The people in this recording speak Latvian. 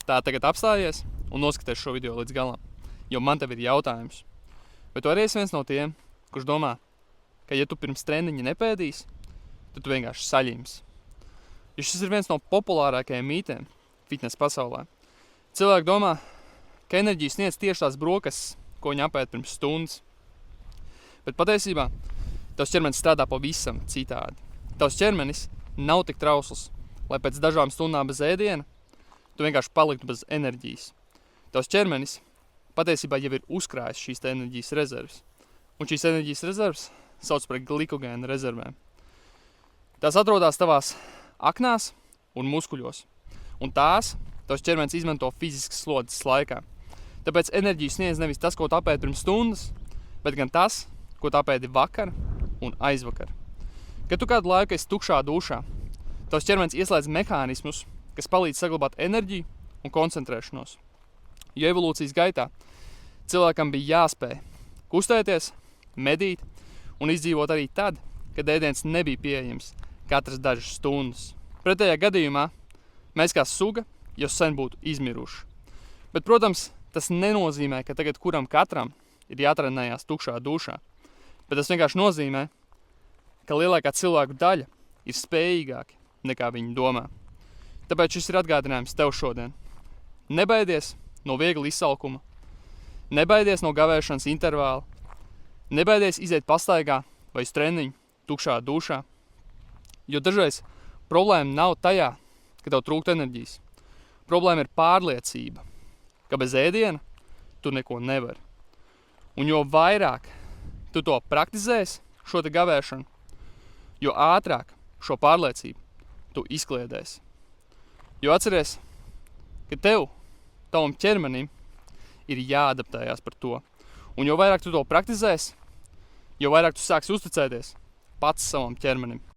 Tā tagad apstājies un noskaties šo video līdz galam, jo man tev ir jautājums. Vai tu arī esi viens no tiem, kurš domā, ka ja tu pirms treniņa nepēdīsi, tad tu vienkārši saļims? Jo šis ir viens no populārākajiem mītiem fitnesa pasaulē. Cilvēki domā, ka enerģiju sniedz tieši tās brokastis, ko viņi apēd pirms stundas. Bet patiesībā tavs ķermenis strādā pavisam citādi. Tavs ķermenis nav tik trausls, lai pēc dažām stundām bez ēdiena tu vienkārši paliktu bez enerģijas. Tavs ķermenis patiesībā jau ir uzkrājis šīs enerģijas rezerves. Un šīs enerģijas rezerves sauc par glikogēna rezervēm. Tās atrodas tavās aknās un muskuļos. Un tās tavs ķermenis izmanto fiziskas slodzes laikā. Tāpēc enerģiju sniedz nevis tas, ko tu apēdi pirms stundas, bet gan tas, ko tu apēdi vakar un aizvakar. Kad tu kādu laiku esi tukšā dušā, tavs ķermenis ieslēdz mehānismus, kas palīdz saglabāt enerģiju un koncentrēšanos. Jo evolūcijas gaitā cilvēkam bija jāspēj kustēties, medīt un izdzīvot arī tad, kad ēdiens nebija pieejams katras dažas stundas. Pretējā gadījumā mēs kā suga jau sen būtu izmiruši. Bet, protams, tas nenozīmē, ka tagad katram ir jātrenējās tukšā dušā. Bet tas vienkārši nozīmē, ka lielākā cilvēku daļa ir spējīgāki nekā viņi domā. Tāpēc šis ir atgādinājums tev šodien. Nebaidies no viegla izsalkuma, nebaidies no gavēšanas intervāla, nebaidies iziet pastaigā vai uz treniņu tukšā dušā, jo dažreiz problēma nav tajā, ka tev trūkst enerģijas. Problēma ir pārliecība, ka bez ēdiena tu neko nevari. Un jo vairāk tu to praktizēsi, šo te gavēšanu, jo ātrāk šo pārliecību tu izkliedēsi. Jo atceries, ka tavam ķermenim ir jāadaptējās par to. Un jo vairāk tu to praktizēsi, jo vairāk tu sāksi uzticēties pats savam ķermenim.